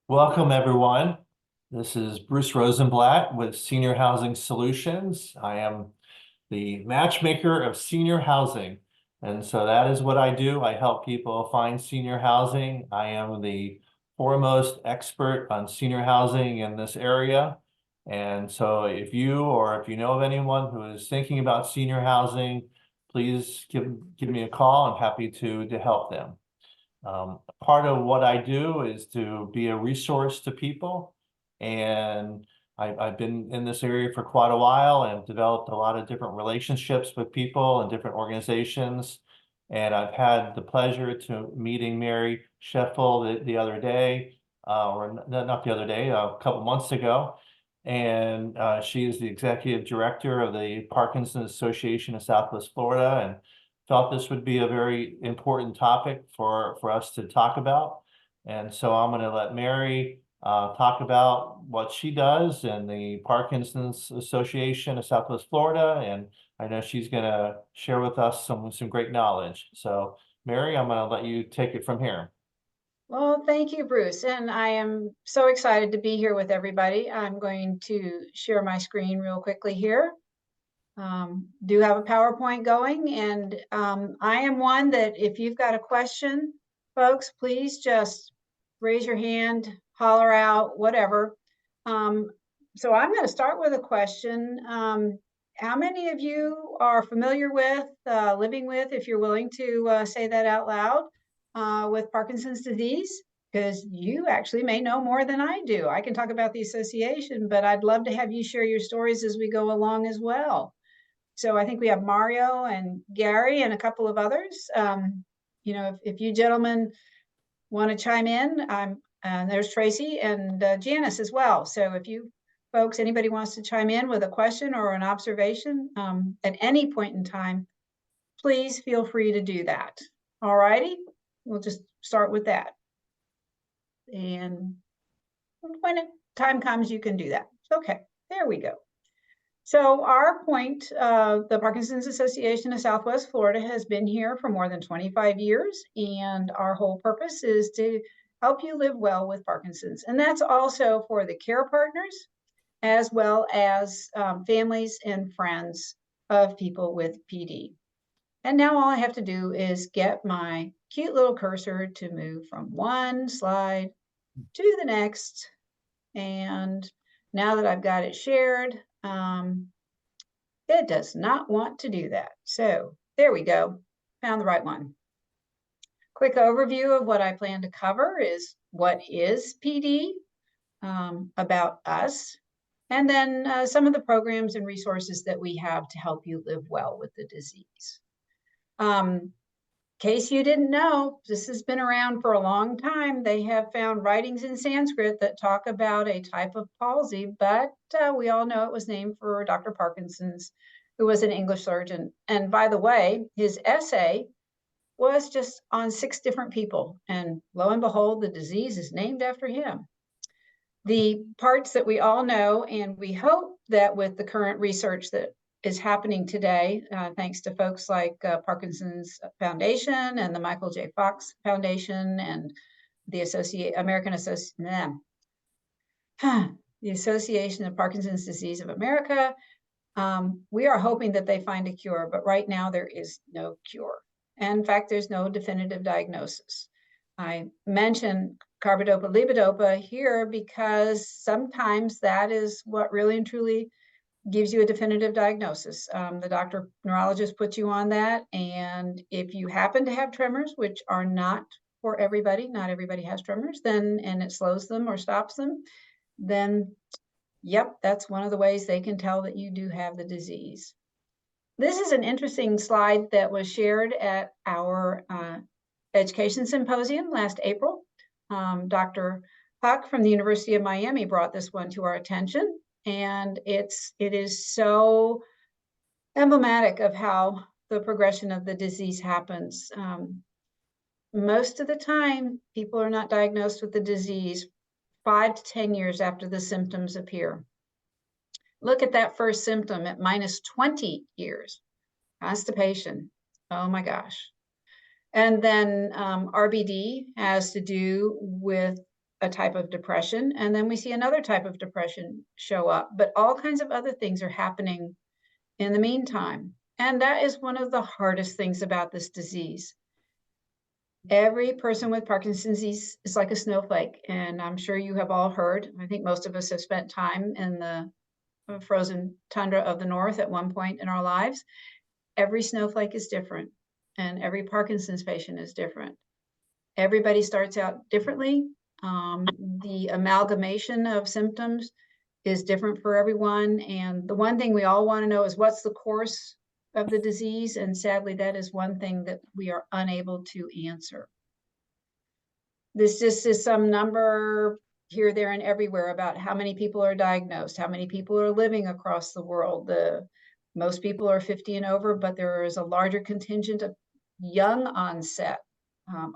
Welcome, everyone. This is Bruce Rosenblatt with Senior Housing Solutions. I am the matchmaker of senior housing. And so that is what I do. I help people find senior housing. I am the foremost expert on senior housing in this area. And so if you know of anyone who is thinking about senior housing, please give me a call. I'm happy to help them. Part of what I do is to be a resource to people. And I've been in this area for quite a while and developed a lot of different relationships with people and different organizations. And I've had the pleasure to meeting Mary Schoeffel the other day, or not the other day, a couple months ago. And she is the executive director of the Parkinsons Association of Southwest Florida. And thought this would be a very important topic for us to talk about. And so I'm going to let Mary talk about what she does in the Parkinson's Association of Southwest Florida. And I know she's going to share with us some great knowledge. So Mary, I'm going to let you take it from here. Well, thank you, Bruce. And I am so excited to be here with everybody. I'm going to share my screen real quickly here. Do have a PowerPoint going, and I am one that if you've got a question, folks, please just raise your hand, holler out, whatever. So I'm going to start with a question. How many of you are familiar with, living with, if you're willing to say that out loud, with Parkinson's disease? Because you actually may know more than I do. I can talk about the association, but I'd love to have you share your stories as we go along as well. So I think we have Mario and Gary and a couple of others. If you gentlemen want to chime in, there's Tracy and Janice as well. So if you folks, anybody wants to chime in with a question or an observation at any point in time, please feel free to do that. All righty, we'll just start with that. And when time comes, you can do that. Okay, there we go. So our point, the Parkinson's Association of Southwest Florida has been here for more than 25 years, and our whole purpose is to help you live well with Parkinson's. And that's also for the care partners, as well as families and friends of people with PD. And now all I have to do is get my cute little cursor to move from one slide to the next. And now that I've got it shared, it does not want to do that. So there we go, found the right one. Quick overview of what I plan to cover is what is PD, about us, and then some of the programs and resources that we have to help you live well with the disease. In case you didn't know, this has been around for a long time. They have found writings in Sanskrit that talk about a type of palsy, but we all know it was named for Dr. Parkinson's, who was an English surgeon. And by the way, his essay was just on 6 different people. And lo and behold, the disease is named after him. The parts that we all know, and we hope that with the current research that is happening today, thanks to folks like Parkinson's Foundation and the Michael J. Fox Foundation and the Association of Parkinson's Disease of America. We are hoping that they find a cure, but right now there is no cure. And in fact, there's no definitive diagnosis. I mentioned carbidopa-levodopa here because sometimes that is what really and truly gives you a definitive diagnosis. The neurologist puts you on that. And if you happen to have tremors, which are not for everybody, not everybody has tremors, and it slows them or stops them, then yep, that's one of the ways they can tell that you do have the disease. This is an interesting slide that was shared at our education symposium last April. Dr. Huck from the University of Miami brought this one to our attention. And it is so emblematic of how the progression of the disease happens. Most of the time, people are not diagnosed with the disease 5 to 10 years after the symptoms appear. Look at that first symptom at minus 20 years, constipation. Oh my gosh. And then RBD has to do with a type of depression, and then we see another type of depression show up. But all kinds of other things are happening in the meantime. And that is one of the hardest things about this disease. Every person with Parkinson's disease is like a snowflake. And I'm sure you have all heard, I think most of us have spent time in the frozen tundra of the North at one point in our lives. Every snowflake is different, and every Parkinson's patient is different. Everybody starts out differently. The amalgamation of symptoms is different for everyone. And the one thing we all want to know is what's the course of the disease? And sadly, that is one thing that we are unable to answer. This just is some number here, there, and everywhere about how many people are diagnosed, how many people are living across the world. Most people are 50 and over, but there is a larger contingent of young onset.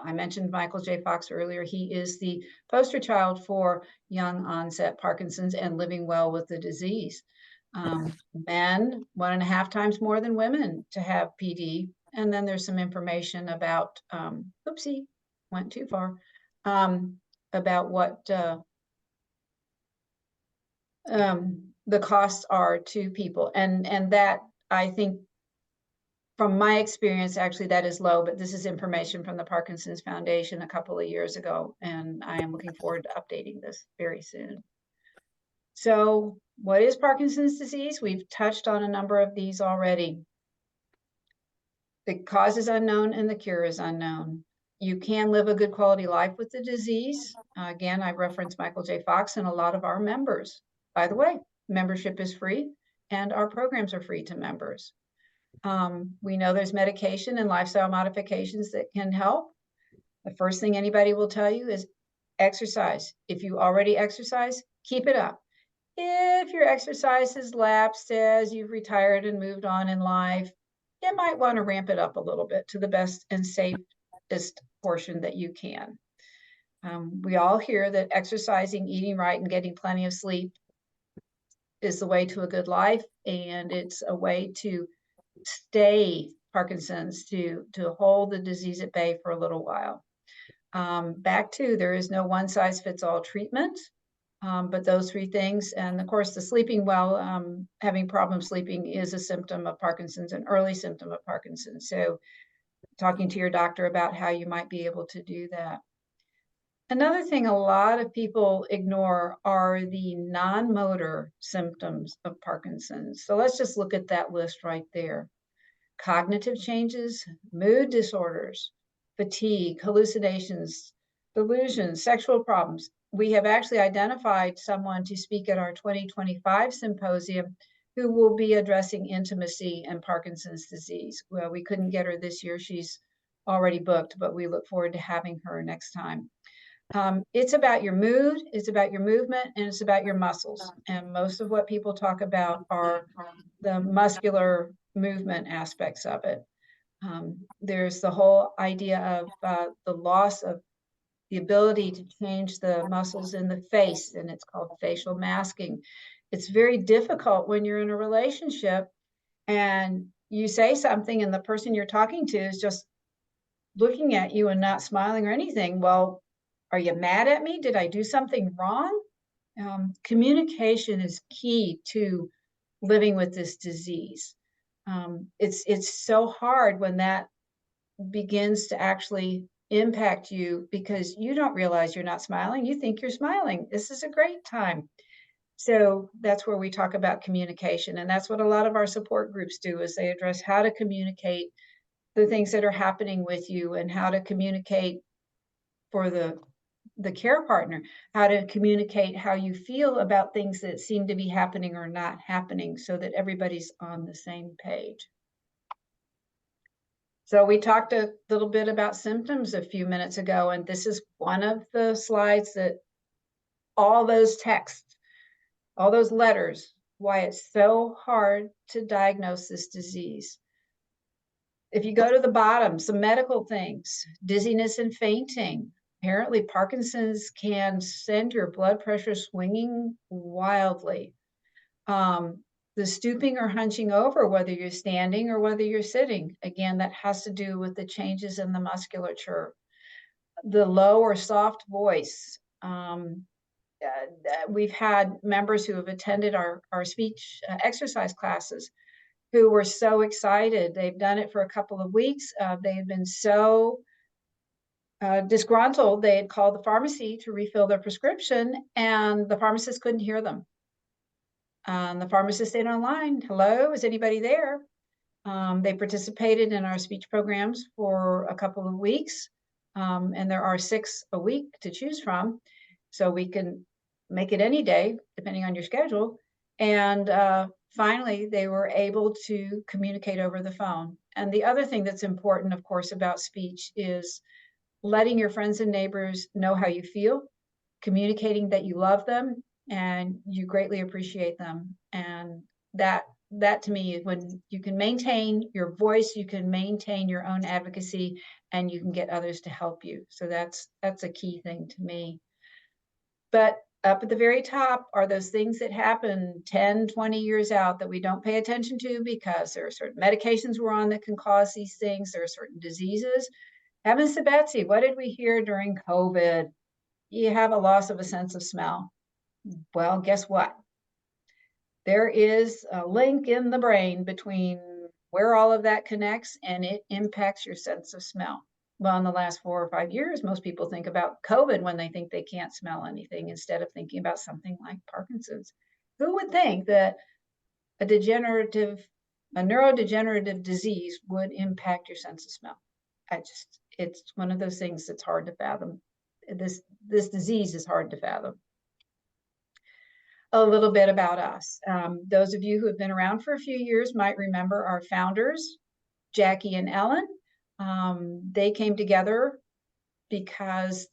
I mentioned Michael J. Fox earlier. He is the poster child for young onset Parkinson's and living well with the disease. Men, 1.5 times more than women to have PD. And then there's some information about, oopsie, went too far, about what the costs are to people. And that, I think, from my experience, actually, that is low, but this is information from the Parkinson's Foundation a couple of years ago, and I am looking forward to updating this very soon. So what is Parkinson's disease? We've touched on a number of these already. The cause is unknown and the cure is unknown. You can live a good quality life with the disease. Again, I referenced Michael J. Fox and a lot of our members. By the way, membership is free and our programs are free to members. We know there's medication and lifestyle modifications that can help. The first thing anybody will tell you is exercise. If you already exercise, keep it up. If your exercise has lapsed as you've retired and moved on in life, you might want to ramp it up a little bit to the best and safest portion that you can. We all hear that exercising, eating right, and getting plenty of sleep is the way to a good life, and it's a way to stay Parkinson's, to hold the disease at bay for a little while. Back to, there is no one size fits all treatment, but those 3 things, and of course the sleeping well, having problems sleeping is a symptom of Parkinson's, an early symptom of Parkinson's. So talking to your doctor about how you might be able to do that. Another thing a lot of people ignore are the non-motor symptoms of Parkinson's. So let's just look at that list right there. Cognitive changes, mood disorders, fatigue, hallucinations, delusions, sexual problems. We have actually identified someone to speak at our 2025 symposium who will be addressing intimacy and Parkinson's disease. Well, we couldn't get her this year. She's already booked, but we look forward to having her next time. It's about your mood, it's about your movement, and it's about your muscles. And most of what people talk about are the muscular movement aspects of it. There's the whole idea of the loss of the ability to change the muscles in the face, and it's called facial masking. It's very difficult when you're in a relationship and you say something and the person you're talking to is just looking at you and not smiling or anything. Well, are you mad at me? Did I do something wrong? Communication is key to living with this disease. It's so hard when that begins to actually impact you because you don't realize you're not smiling. You think you're smiling. This is a great time. So that's where we talk about communication. And that's what a lot of our support groups do, is they address how to communicate the things that are happening with you and how to communicate for the care partner, how to communicate how you feel about things that seem to be happening or not happening so that everybody's on the same page. So we talked a little bit about symptoms a few minutes ago, and this is one of the slides that all those texts, all those letters, why it's so hard to diagnose this disease. If you go to the bottom, some medical things, dizziness and fainting. Apparently, Parkinson's can send your blood pressure swinging wildly. The stooping or hunching over, whether you're standing or whether you're sitting, again, that has to do with the changes in the musculature. The low or soft voice, We've had members who have attended our speech exercise classes who were so excited. They've done it for a couple of weeks. They had been so disgruntled, they had called the pharmacy to refill their prescription, and the pharmacist couldn't hear them. The pharmacist stayed online. Hello, is anybody there? They participated in our speech programs for a couple of weeks, and there are 6 a week to choose from, so we can make it any day, depending on your schedule. And finally, they were able to communicate over the phone. And the other thing that's important, of course, about speech is letting your friends and neighbors know how you feel, communicating that you love them and you greatly appreciate them. And that to me is when you can maintain your voice, you can maintain your own advocacy, and you can get others to help you. So that's a key thing to me. But up at the very top are those things that happen 10, 20 years out that we don't pay attention to because there are certain medications we're on that can cause these things. There are certain diseases. Heavens to Betsy, what did we hear during COVID? You have a loss of a sense of smell. Well, guess what? There is a link in the brain between where all of that connects, and it impacts your sense of smell. Well, in the last 4 or 5 years, most people think about COVID when they think they can't smell anything instead of thinking about something like Parkinson's. Who would think that a neurodegenerative disease would impact your sense of smell? It's one of those things that's hard to fathom. This disease is hard to fathom. A little bit about us. Those of you who have been around for a few years might remember our founders, Jackie and Ellen. They came together because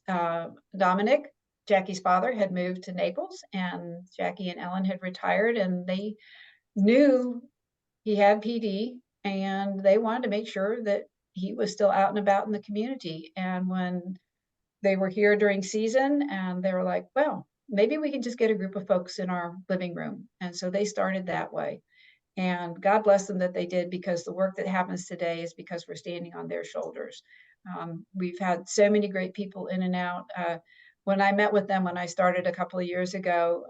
Dominic, Jackie's father, had moved to Naples, and Jackie and Ellen had retired, and they knew he had PD, and they wanted to make sure that he was still out and about in the community. And when they were here during season, and they were like, well, maybe we can just get a group of folks in our living room. And so they started that way. And God bless them that they did, because the work that happens today is because we're standing on their shoulders. We've had so many great people in and out. When I met with them, when I started a couple of years ago,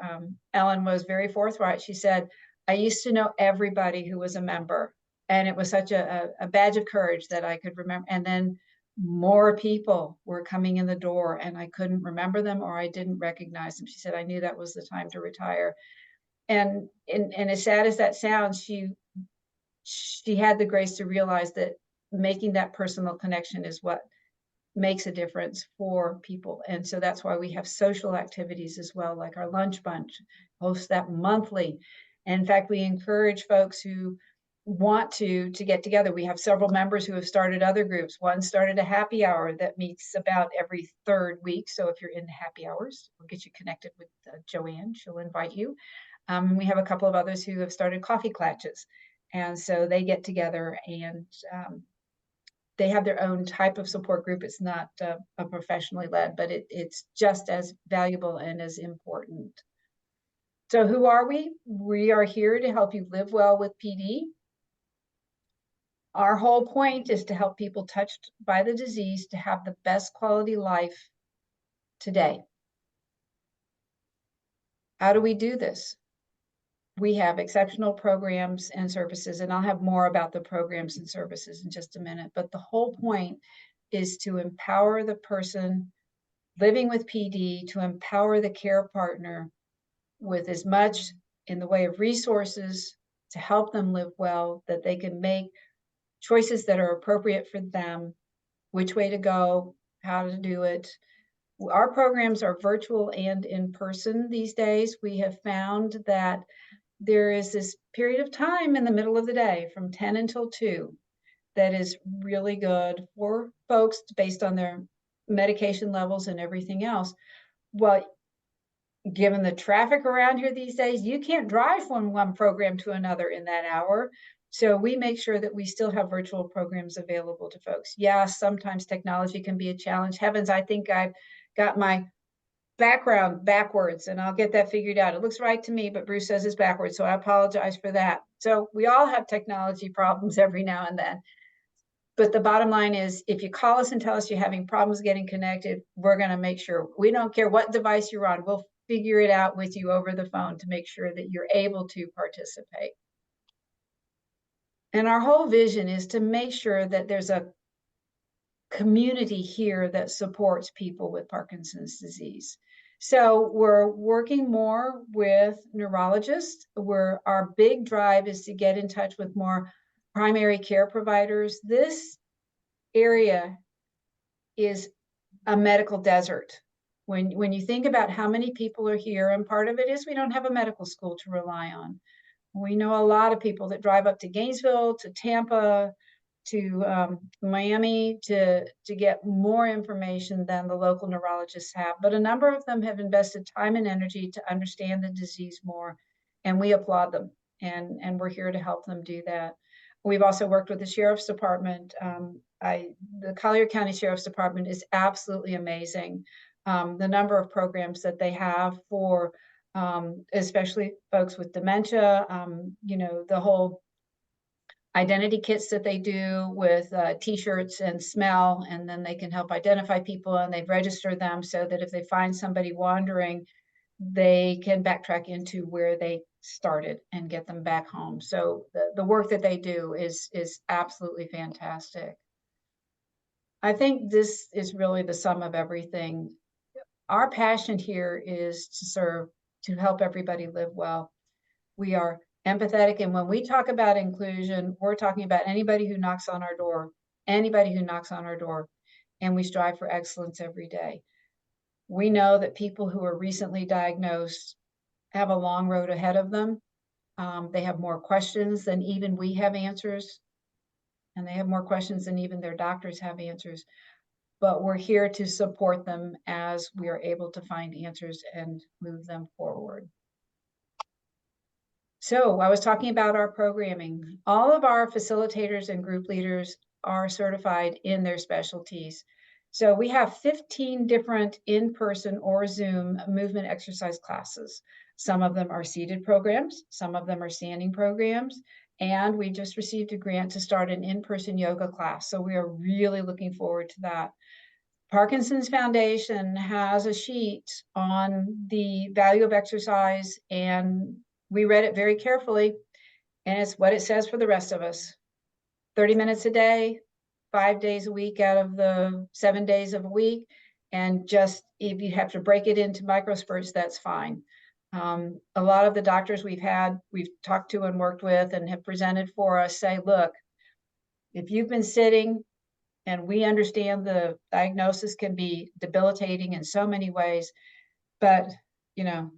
Ellen was very forthright. She said, I used to know everybody who was a member, and it was such a badge of courage that I could remember. And then more people were coming in the door, and I couldn't remember them, or I didn't recognize them. She said, I knew that was the time to retire. And as sad as that sounds, she had the grace to realize that making that personal connection is what makes a difference for people. And so that's why we have social activities as well, like our lunch bunch, host that monthly. And in fact, we encourage folks who want to get together. We have several members who have started other groups. One started a happy hour that meets about every 3rd week. So if you're in happy hours, we'll get you connected with Joanne. She'll invite you. We have a couple of others who have started coffee clatches. And so they get together, and they have their own type of support group. It's not a professionally led, but it's just as valuable and as important. So who are we? We are here to help you live well with PD. Our whole point is to help people touched by the disease to have the best quality life today. How do we do this? We have exceptional programs and services, and I'll have more about the programs and services in just a minute. But the whole point is to empower the person living with PD, to empower the care partner with as much in the way of resources to help them live well, that they can make choices that are appropriate for them, which way to go, how to do it. Our programs are virtual and in person these days. We have found that there is this period of time in the middle of the day from 10 until 2 that is really good for folks based on their medication levels and everything else. Well, given the traffic around here these days, you can't drive from one program to another in that hour. So we make sure that we still have virtual programs available to folks. Yeah, sometimes technology can be a challenge. Heavens, I think I've got my background backwards, and I'll get that figured out. It looks right to me, but Bruce says it's backwards, so I apologize for that. So we all have technology problems every now and then. But the bottom line is, if you call us and tell us you're having problems getting connected, we're going to make sure. We don't care what device you're on. We'll figure it out with you over the phone to make sure that you're able to participate. And our whole vision is to make sure that there's a community here that supports people with Parkinson's disease. So we're working more with neurologists, where our big drive is to get in touch with more primary care providers. This area is a medical desert. When you think about how many people are here, and part of it is we don't have a medical school to rely on. We know a lot of people that drive up to Gainesville, to Tampa, to Miami to get more information than the local neurologists have. But a number of them have invested time and energy to understand the disease more, and we applaud them, and we're here to help them do that. We've also worked with the Sheriff's Department. The Collier County Sheriff's Department is absolutely amazing. The number of programs that they have for especially folks with dementia, you know, the whole identity kits that they do with t-shirts and smell, and then they can help identify people, and they've registered them so that if they find somebody wandering, they can backtrack into where they started and get them back home. So the work that they do is absolutely fantastic. I think this is really the sum of everything. Our passion here is to serve, to help everybody live well. We are empathetic, and when we talk about inclusion, we're talking about anybody who knocks on our door, and we strive for excellence every day. We know that people who are recently diagnosed have a long road ahead of them. They have more questions than even we have answers, and they have more questions than even their doctors have answers. But we're here to support them as we are able to find answers and move them forward. So I was talking about our programming. All of our facilitators and group leaders are certified in their specialties. So we have 15 different in-person or Zoom movement exercise classes. Some of them are seated programs, some of them are standing programs, and we just received a grant to start an in-person yoga class. So we are really looking forward to that. Parkinson's Foundation has a sheet on the value of exercise, and we read it very carefully, and it's what it says for the rest of us. 30 minutes a day, 5 days a week out of the 7 days of a week. And just if you have to break it into micro spurts, that's fine. A lot of the doctors we've talked to and worked with and have presented for us say, look, if you've been sitting, and we understand the diagnosis can be debilitating in so many ways, but, you know,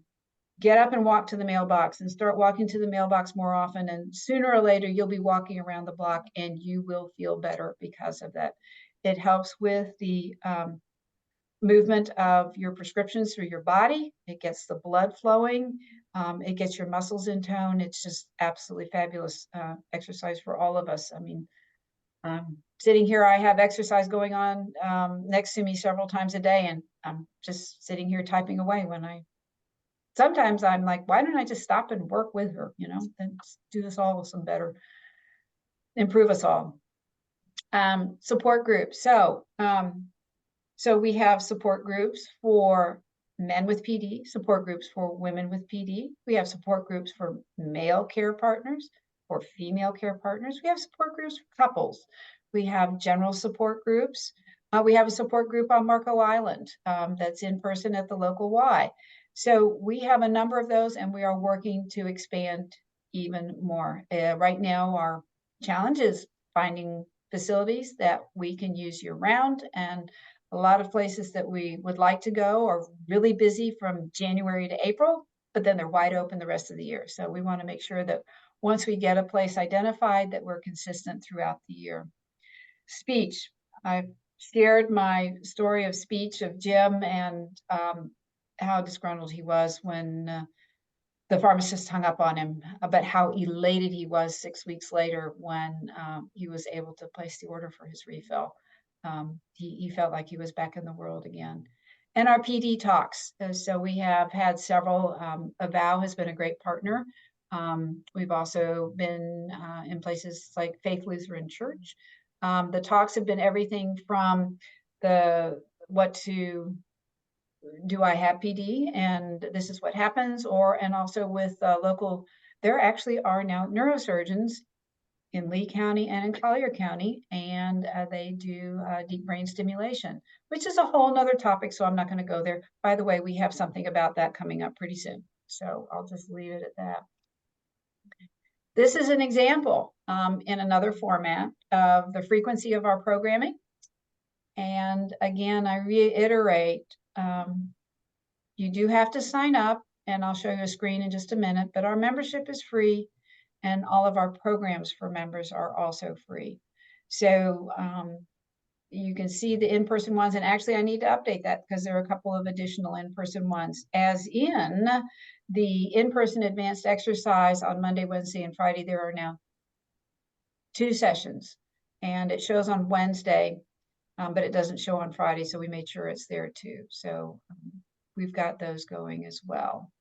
get up and walk to the mailbox and start walking to the mailbox more often. And sooner or later, you'll be walking around the block and you will feel better because of that. It helps with the movement of your prescriptions through your body. It gets the blood flowing. It gets your muscles in tone. It's just absolutely fabulous exercise for all of us. I mean, sitting here, I have exercise going on next to me several times a day, and I'm just sitting here typing away sometimes I'm like, why don't I just stop and work with her, you know, and do this all some better, improve us all. Support groups. So we have support groups for men with PD, support groups for women with PD. We have support groups for male care partners, for female care partners. We have support groups for couples. We have general support groups. We have a support group on Marco Island that's in person at the local Y. So we have a number of those, and we are working to expand even more. Right now, our challenge is finding facilities that we can use year round, and a lot of places that we would like to go are really busy from January to April, but then they're wide open the rest of the year. So we want to make sure that once we get a place identified, that we're consistent throughout the year. Speech. I've shared my story of speech of Jim and how disgruntled he was when the pharmacist hung up on him, but how elated he was 6 weeks later when he was able to place the order for his refill. He felt like he was back in the world again. And our PD talks. So we have had several. Avow has been a great partner. We've also been in places like Faith Lutheran Church. The talks have been everything from what to do I have PD and this is what happens, and also with local, there actually are now neurosurgeons in Lee County and in Collier County, and they do deep brain stimulation, which is a whole nother topic, so I'm not going to go there. By the way, we have something about that coming up pretty soon, so I'll just leave it at that. This is an example in another format of the frequency of our programming. And again, I reiterate, you do have to sign up, and I'll show you a screen in just a minute, but our membership is free, and all of our programs for members are also free. So you can see the in-person ones, and actually I need to update that because there are a couple of additional in-person ones, as in the in-person advanced exercise on Monday, Wednesday, and Friday. There are now 2 sessions, and it shows on Wednesday, but it doesn't show on Friday, so we made sure it's there too. So we've got those going as well.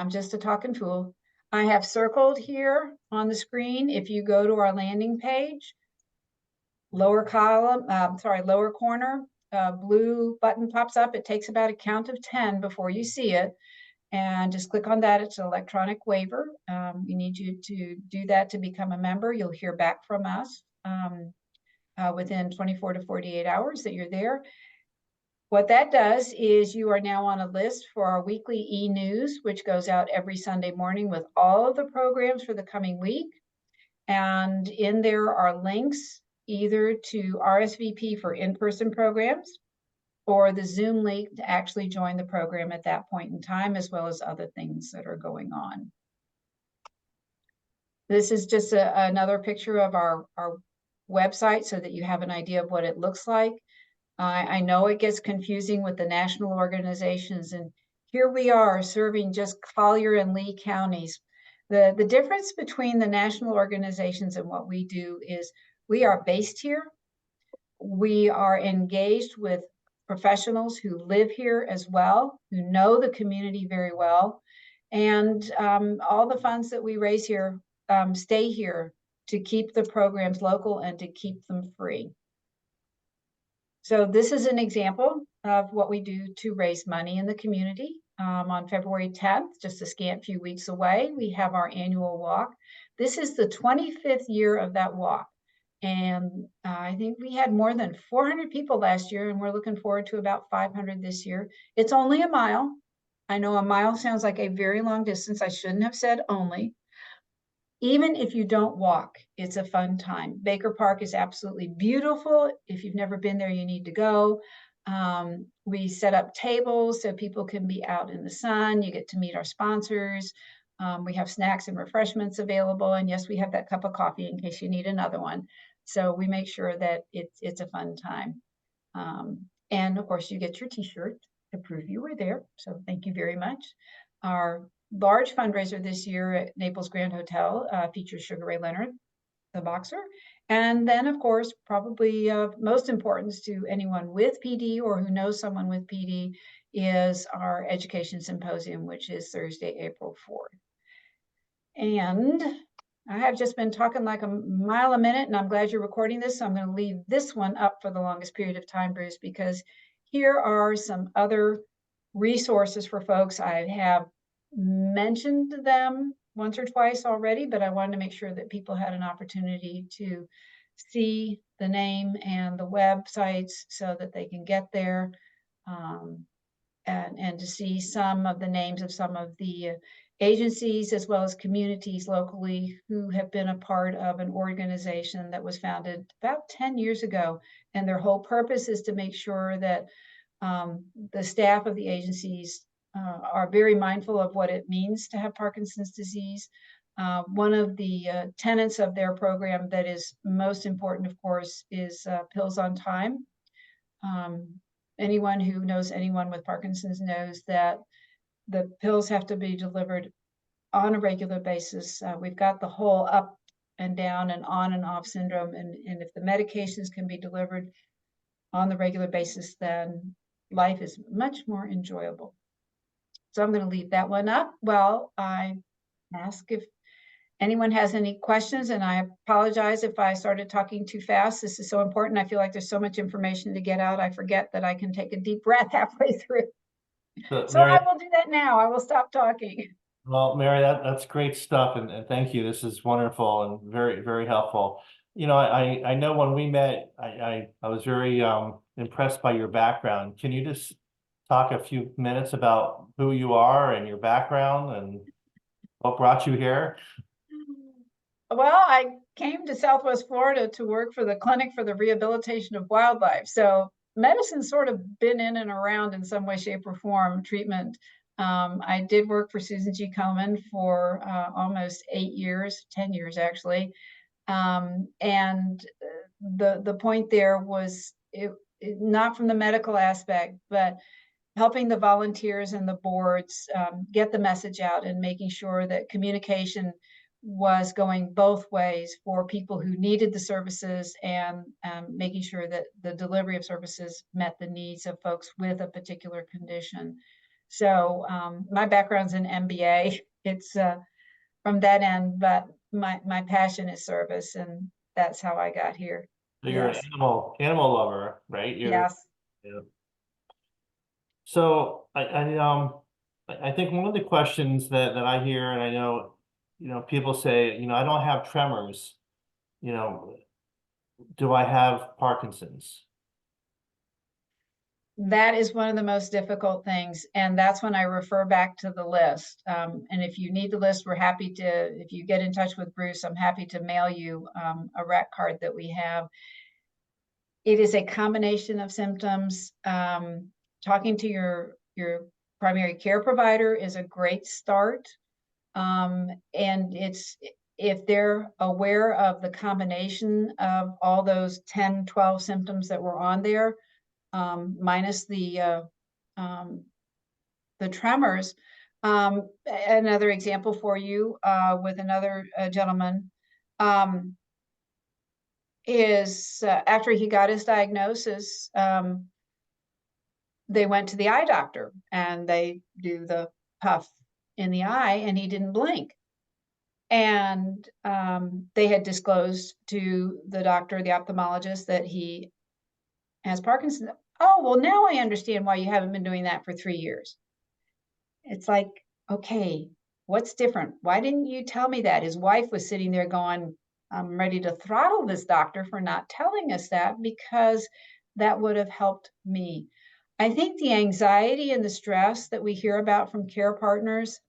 Just a talking tool. I have circled here on the screen, if you go to our landing page, lower corner, blue button pops up. It takes about a count of 10 before you see it. And just click on that. It's an electronic waiver. We need you to do that to become a member. You'll hear back from us within 24 to 48 hours that you're there. What that does is you are now on a list for our weekly e-news, which goes out every Sunday morning with all of the programs for the coming week. And in there are links either to RSVP for in-person programs or the Zoom link to actually join the program at that point in time, as well as other things that are going on. This is just another picture of our website so that you have an idea of what it looks like. I know it gets confusing with the national organizations, and here we are serving just Collier and Lee counties. The difference between the national organizations and what we do is we are based here. We are engaged with professionals who live here as well, who know the community very well. And all the funds that we raise here stay here to keep the programs local and to keep them free. So this is an example of what we do to raise money in the community. On February 10th, just a scant few weeks away, we have our annual walk. This is the 25th year of that walk. And I think we had more than 400 people last year, and we're looking forward to about 500 this year. It's only a mile. I know a mile sounds like a very long distance. I shouldn't have said only. Even if you don't walk, it's a fun time. Baker Park is absolutely beautiful. If you've never been there, you need to go. We set up tables so people can be out in the sun. You get to meet our sponsors. We have snacks and refreshments available. And yes, we have that cup of coffee in case you need another one. So we make sure that it's a fun time. And of course, you get your t-shirt to prove you were there. So thank you very much. Our large fundraiser this year at Naples Grand Hotel features Sugar Ray Leonard, the boxer. And then, of course, probably of most importance to anyone with PD or who knows someone with PD is our education symposium, which is Thursday, April 4th. And I have just been talking like a mile a minute, and I'm glad you're recording this. So I'm going to leave this one up for the longest period of time, Bruce, because here are some other resources for folks. I have mentioned them once or twice already, but I wanted to make sure that people had an opportunity to see the name and the websites so that they can get there, and to see some of the names of some of the agencies as well as communities locally who have been a part of an organization that was founded about 10 years ago. And their whole purpose is to make sure that the staff of the agencies are very mindful of what it means to have Parkinson's disease. One of the tenets of their program that is most important, of course, is pills on time. Anyone who knows anyone with Parkinson's knows that the pills have to be delivered on a regular basis. We've got the whole up and down and on and off syndrome. And if the medications can be delivered on the regular basis, then life is much more enjoyable. So I'm going to leave that one up. Well, I ask if anyone has any questions, and I apologize if I started talking too fast. This is so important. I feel like there's so much information to get out. I forget that I can take a deep breath halfway through. So So Mary, I will do that now. I will stop talking. well, Mary, that's great stuff, and thank you. This is wonderful and very, very helpful. You know, I know when we met, I was very impressed by your background. Can you just talk a few minutes about who you are and your background and what brought you here? Well, I came to Southwest Florida to work for the Clinic for the Rehabilitation of Wildlife. So medicine's sort of been in and around in some way, shape, or form, treatment. I did work for Susan G. Komen for almost 8 years, 10 years actually. And the point there was not from the medical aspect, but helping the volunteers and the boards get the message out and making sure that communication was going both ways for people who needed the services, and making sure that the delivery of services met the needs of folks with a particular condition. So my background's in MBA. It's from that end, but my passion is service, and that's how I got here. So you're an Yes, animal lover, right? yes. Yeah. So I think one of the questions that I hear, and I know, people say, I don't have tremors, you know, do I have Parkinson's? That is one of the most difficult things. And that's when I refer back to the list. And if you need the list, we're happy to, if you get in touch with Bruce, I'm happy to mail you a rec card that we have. It is a combination of symptoms. Talking to your primary care provider is a great start. And it's, if they're aware of the combination of all those 10, 12 symptoms that were on there, minus the tremors. Another example for you with another gentleman is after he got his diagnosis, they went to the eye doctor and they do the puff in the eye, and he didn't blink. And they had disclosed to the doctor, the ophthalmologist, that he has Parkinson's. Oh, well, now I understand why you haven't been doing that for 3 years. It's like, okay, what's different? Why didn't you tell me that? His wife was sitting there going, I'm ready to throttle this doctor for not telling us that, because that would have helped me. I think the anxiety and the stress that we hear about from care partners,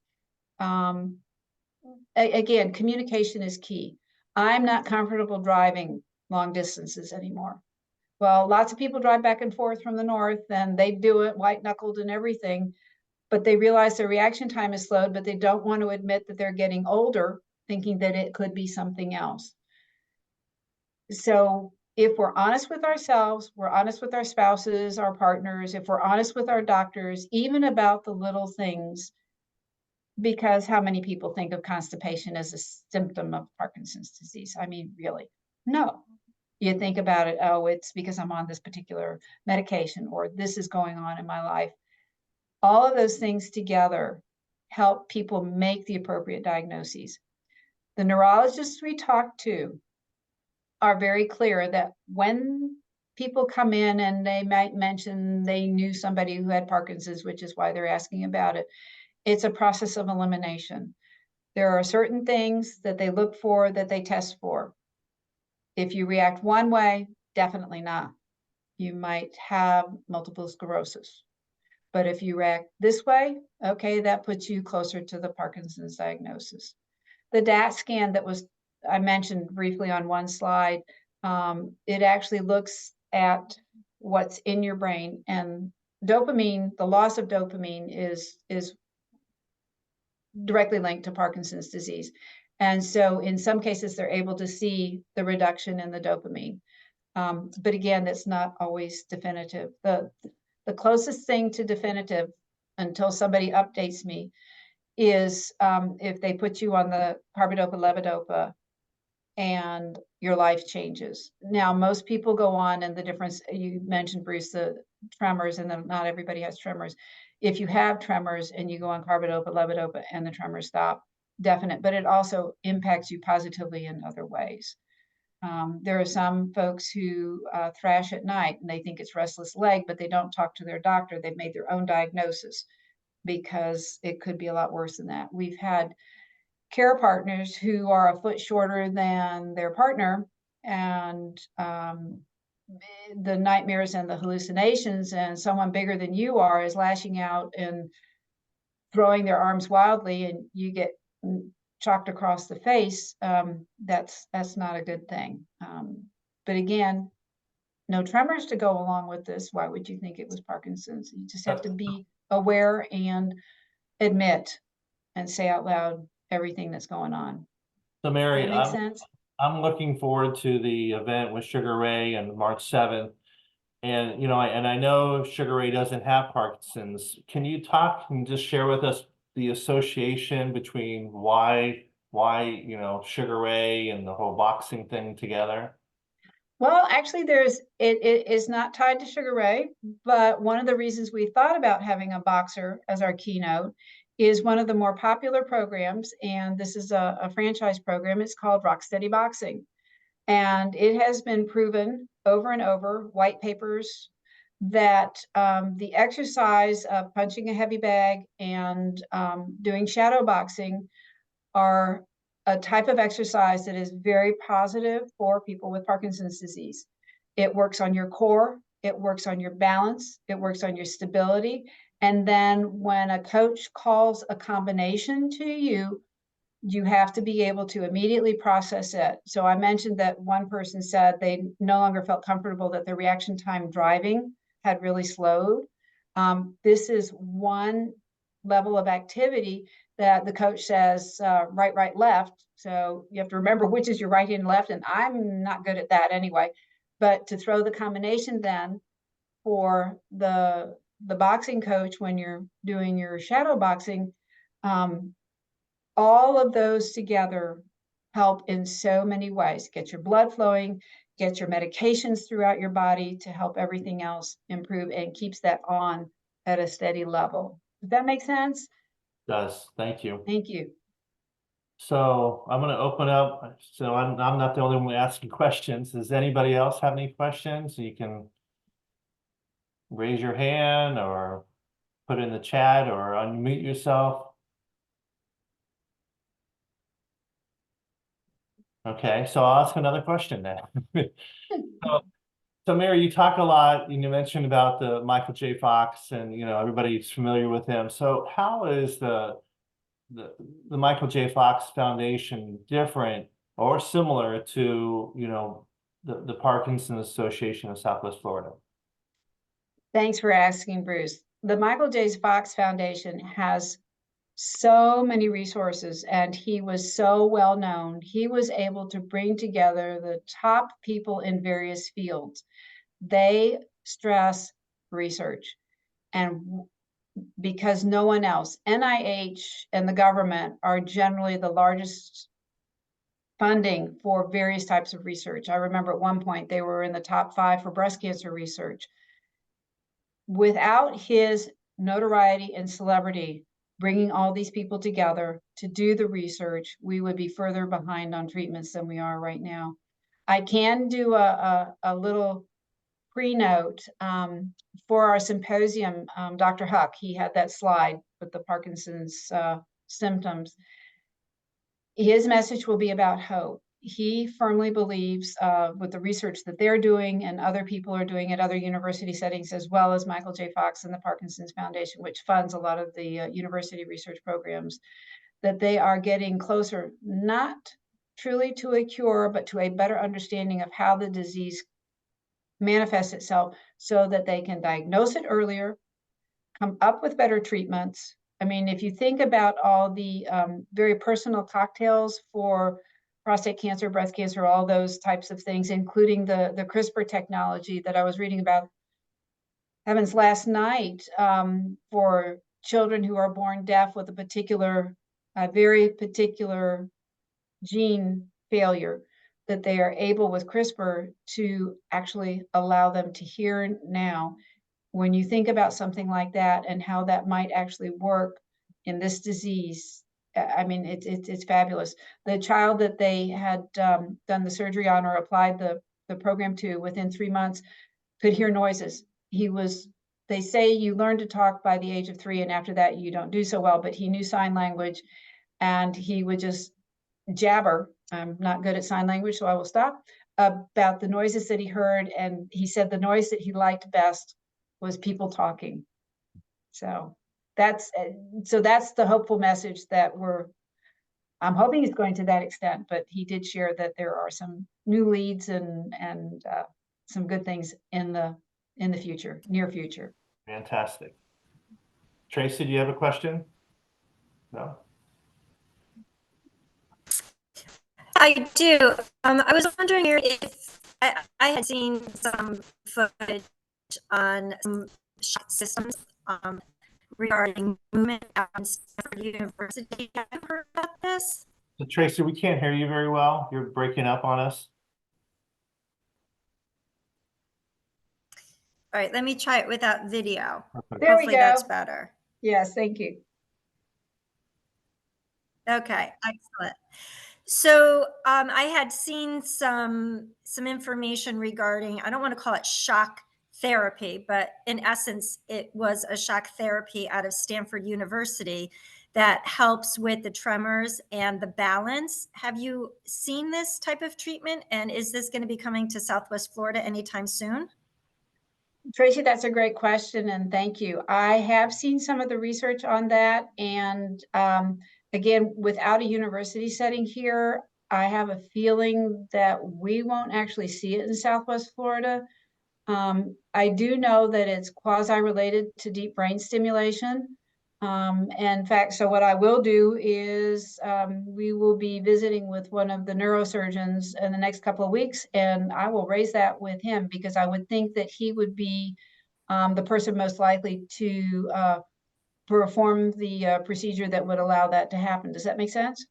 again, communication is key. I'm not comfortable driving long distances anymore. Well, lots of people drive back and forth from the north, and they do it white knuckled and everything, but they realize their reaction time is slowed, but they don't want to admit that they're getting older, thinking that it could be something else. So if we're honest with ourselves, we're honest with our spouses, our partners, if we're honest with our doctors, even about the little things, because how many people think of constipation as a symptom of Parkinson's disease? I mean, really, no. You think about it, oh, it's because I'm on this particular medication, or this is going on in my life. All of those things together help people make the appropriate diagnoses. The neurologists we talk to are very clear that when people come in and they might mention they knew somebody who had Parkinson's, which is why they're asking about it, it's a process of elimination. There are certain things that they look for, that they test for. If you react one way, definitely not. You might have multiple sclerosis. But if you react this way, okay, that puts you closer to the Parkinson's diagnosis. The DAT scan that was I mentioned briefly on one slide, it actually looks at what's in your brain, and dopamine, the loss of dopamine is directly linked to Parkinson's disease. And so in some cases, they're able to see the reduction in the dopamine. But again, that's not always definitive. The closest thing to definitive, until somebody updates me, is if they put you on the carbidopa levodopa and your life changes. Now, most people go on, and the difference, you mentioned, Bruce, the tremors, and then not everybody has tremors. If you have tremors and you go on carbidopa levodopa and the tremors stop, definite, but it also impacts you positively in other ways. There are some folks who thrash at night and they think it's restless leg, but they don't talk to their doctor. They've made their own diagnosis because it could be a lot worse than that. We've had care partners who are a foot shorter than their partner, and the nightmares and the hallucinations, and someone bigger than you are is lashing out and throwing their arms wildly, and you get chalked across the face. That's not a good thing. But again, no tremors to go along with this. Why would you think it was Parkinson's? You just have to be aware and admit and say out loud everything that's going on. So Does Mary, that make sense? I'm looking forward to the event with Sugar Ray on March 7th. And, you know, I know Sugar Ray doesn't have Parkinson's. Can you talk and just share with us the association between why, you know, Sugar Ray and the whole boxing thing together? Well, actually, it is not tied to Sugar Ray, but one of the reasons we thought about having a boxer as our keynote is one of the more popular programs, and this is a franchise program. It's called Rocksteady Boxing. And it has been proven over and over, white papers, that the exercise of punching a heavy bag and doing shadow boxing are a type of exercise that is very positive for people with Parkinson's disease. It works on your core, it works on your balance, it works on your stability. And then when a coach calls a combination to you, you have to be able to immediately process it. So I mentioned that one person said they no longer felt comfortable, that their reaction time driving had really slowed. This is one level of activity that the coach says right, right, left. So you have to remember which is your right and left, and I'm not good at that anyway. But to throw the combination then for the boxing coach when you're doing your shadow boxing, all of those together help in so many ways. Get your blood flowing, get your medications throughout your body to help everything else improve, and keeps that on at a steady level. Does that make sense? Does. Thank you. Thank you. So I'm going to open up. So I'm not the only one asking questions. Does anybody else have any questions? You can raise your hand or put in the chat or unmute yourself. Okay, so I'll ask another question now. So Mary, you talk a lot, you mentioned about the Michael J. Fox, and you know everybody's familiar with him. So how is the Michael J. Fox Foundation different or similar to, you know, the Parkinson's Association of Southwest Florida? Thanks for asking, Bruce. The Michael J. Fox Foundation has so many resources, and he was so well known. He was able to bring together the top people in various fields. They stress research, and because no one else, NIH and the government are generally the largest funding for various types of research. I remember at one point they were in the top 5 for breast cancer research. Without his notoriety and celebrity, bringing all these people together to do the research, we would be further behind on treatments than we are right now. I can do a little pre-note for our symposium. Dr. Huck, he had that slide with the Parkinson's symptoms. His message will be about hope. He firmly believes with the research that they're doing and other people are doing at other university settings, as well as Michael J. Fox and the Parkinson's Foundation, which funds a lot of the university research programs, that they are getting closer, not truly to a cure, but to a better understanding of how the disease manifests itself so that they can diagnose it earlier, come up with better treatments. I mean, if you think about all the very personal cocktails for prostate cancer, breast cancer, all those types of things, including the CRISPR technology that I was reading about, heavens, last night, for children who are born deaf with a particular, very particular gene failure, that they are able with CRISPR to actually allow them to hear now. When you think about something like that and how that might actually work in this disease, I mean, it's fabulous. The child that they had done the surgery on or applied the program to within 3 months could hear noises. They say you learn to talk by the age of 3, and after that you don't do so well, but he knew sign language and he would just jabber. I'm not good at sign language, so I will stop, about the noises that he heard. And he said the noise that he liked best was people talking. So that's the hopeful message that I'm hoping he's going to that extent, but he did share that there are some new leads and some good things in the future, near future. Fantastic. Tracy, do you have a question? No? I do. I was wondering if I had seen some footage on some shock systems regarding movement at Stanford University. Have you heard about this? So, Tracy, we can't hear you very well. You're breaking up on us. All right, let me try it without video. There Hopefully we go. that's better. Yes, thank you. Okay, excellent. So I had seen some information regarding, I don't want to call it shock therapy, but in essence, it was a shock therapy out of Stanford University that helps with the tremors and the balance. Have you seen this type of treatment? And is this going to be coming to Southwest Florida anytime soon? Tracy, that's a great question, and thank you. I have seen some of the research on that, and again, without a university setting here, I have a feeling that we won't actually see it in Southwest Florida. I do know that it's quasi-related to deep brain stimulation. In fact, so what I will do is we will be visiting with one of the neurosurgeons in the next couple of weeks, and I will raise that with him because I would think that he would be the person most likely to perform the procedure that would allow that to happen. Does that make sense?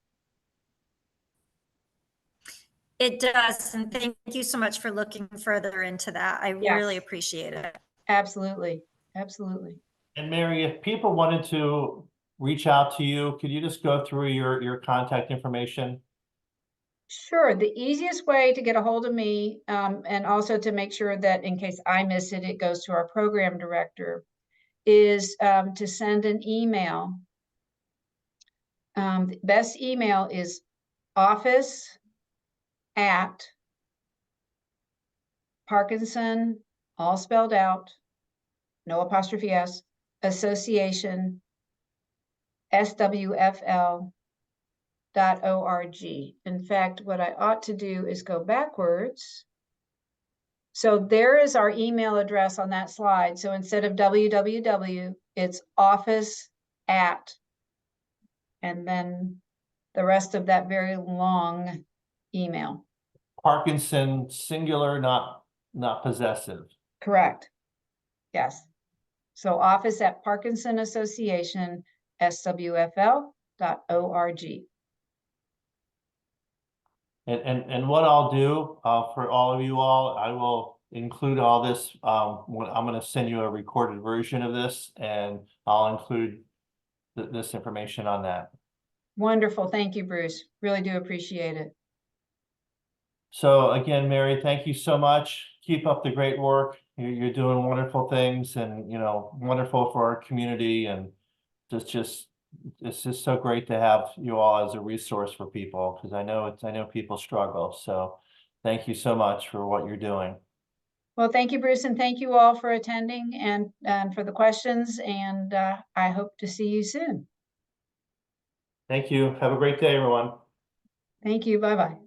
It does. And thank you so much for looking further into that. I Yes. really appreciate it. Absolutely. Absolutely. And Mary, if people wanted to reach out to you, could you just go through your contact information? Sure. The easiest way to get a hold of me, and also to make sure that in case I miss it, it goes to our program director, is to send an email. The best email is office@Parkinson, all spelled out, no apostrophe S, association, SWFL.org. In fact, what I ought to do is go backwards. So there is our email address on that slide. So instead of www, it's office at, and then the rest of that very long email. Parkinson, singular, not possessive. Correct. Yes. So office@Parkinson Association, SWFL.org. And what I'll do for all of you all, I will include all this. I'm going to send you a recorded version of this, and I'll include this information on that. Wonderful. Thank you, Bruce. Really do appreciate it. So again, Mary, thank you so much. Keep up the great work. You're doing wonderful things, and wonderful for our community, and it's just so great to have you all as a resource for people, because I know people struggle. So thank you so much for what you're doing. Well, thank you, Bruce, and thank you all for attending and for the questions, and I hope to see you soon. Thank you. Have a great day, everyone. Thank you. Bye-bye.